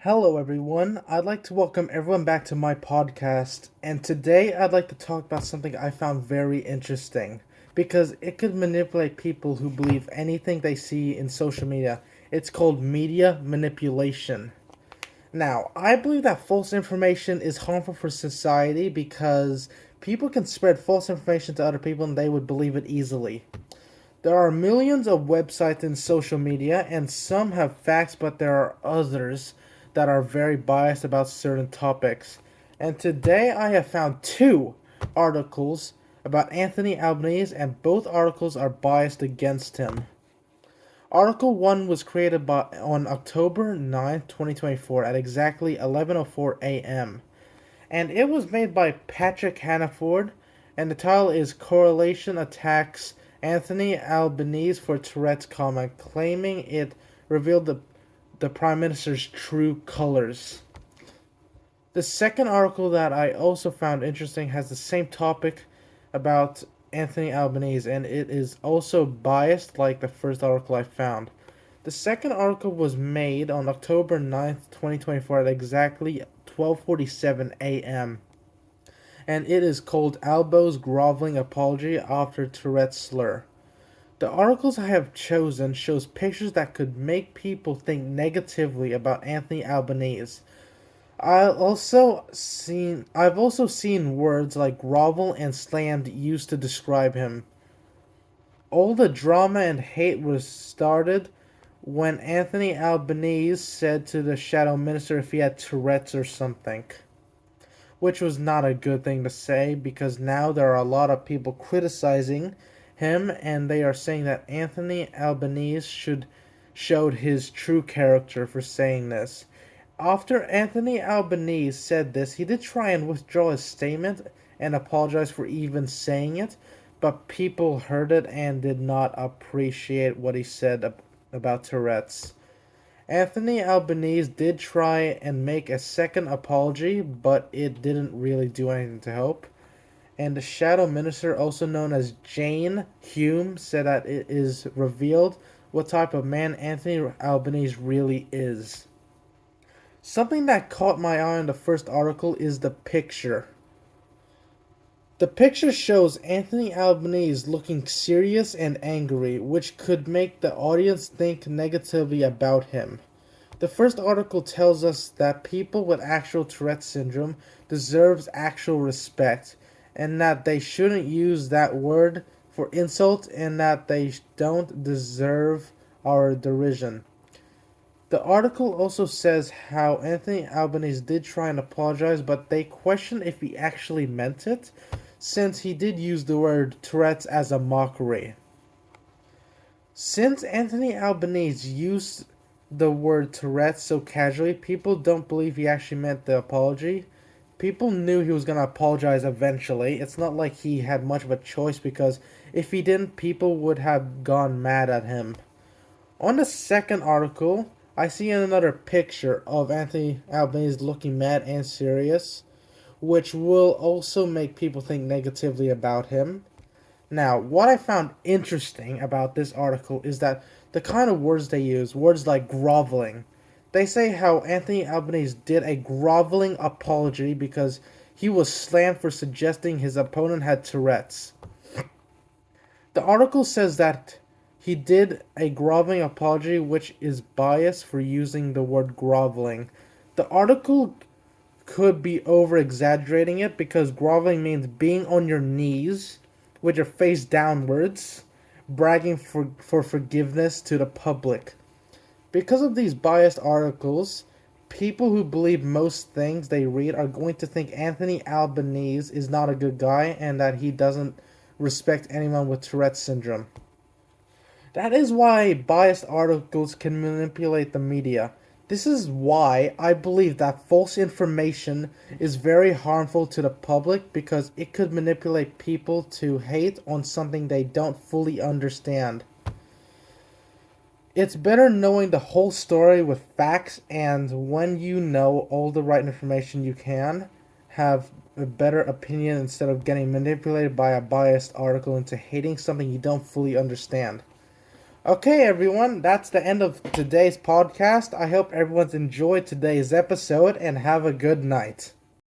Hello, everyone. I'd like to welcome everyone back to my podcast. And today I'd like to talk about something I found very interesting because it could manipulate people who believe anything they see in social media. It's called media manipulation. Now, I believe that false information is harmful for society because people can spread false information to other people and they would believe it easily. There are millions of websites in social media, and some have facts, but there are others that are very biased about certain topics. And today I have found two articles about Anthony Albanese, and both articles are biased against him. Article 1 was created on October 9th, 2024 at exactly 11:04 a.m. And it was made by Patrick Hannaford, and the title is Correlation Attacks Anthony Albanese for Tourette's comment, claiming it revealed the Prime Minister's true colors. The second article that I also found interesting has the same topic about Anthony Albanese, and it is also biased like the first article I found. The second article was made on October 9th, 2024 at exactly 12:47 a.m. and it is called Albo's Groveling Apology After Tourette's Slur. The articles I have chosen shows pictures that could make people think negatively about Anthony Albanese. I've also seen words like grovel and slammed used to describe him. All the drama and hate was started when Anthony Albanese said to the shadow minister if he had Tourette's or something, which was not a good thing to say because now there are a lot of people criticizing him and they are saying that Anthony Albanese should showed his true character for saying this. After Anthony Albanese said this, he did try and withdraw his statement and apologize for even saying it, but people heard it and did not appreciate what he said about Tourette's. Anthony Albanese did try and make a second apology, but it didn't really do anything to help. And the shadow minister, also known as Jane Hume, said that it is revealed what type of man Anthony Albanese really is. Something that caught my eye in the first article is the picture. The picture shows Anthony Albanese looking serious and angry, which could make the audience think negatively about him. The first article tells us that people with actual Tourette syndrome deserves actual respect and that they shouldn't use that word for insult and that they don't deserve our derision. The article also says how Anthony Albanese did try and apologize, but they question if he actually meant it, since he did use the word Tourette's as a mockery. Since Anthony Albanese used the word Tourette's so casually, people don't believe he actually meant the apology. People knew he was going to apologize eventually. It's not like he had much of a choice because if he didn't, people would have gone mad at him. On the second article, I see another picture of Anthony Albanese looking mad and serious, which will also make people think negatively about him. Now, what I found interesting about this article is that the kind of words they use, words like groveling, they say how Anthony Albanese did a groveling apology because he was slammed for suggesting his opponent had Tourette's. The article says that he did a groveling apology, which is biased for using the word groveling. The article could be over exaggerating it because groveling means being on your knees with your face downwards, bragging for forgiveness to the public. Because of these biased articles, people who believe most things they read are going to think Anthony Albanese is not a good guy and that he doesn't respect anyone with Tourette's syndrome. That is why biased articles can manipulate the media. This is why I believe that false information is very harmful to the public because it could manipulate people to hate on something they don't fully understand. It's better knowing the whole story with facts, and when you know all the right information, you can have a better opinion instead of getting manipulated by a biased article into hating something you don't fully understand. Okay, everyone, that's the end of today's podcast. I hope everyone's enjoyed today's episode and have a good night.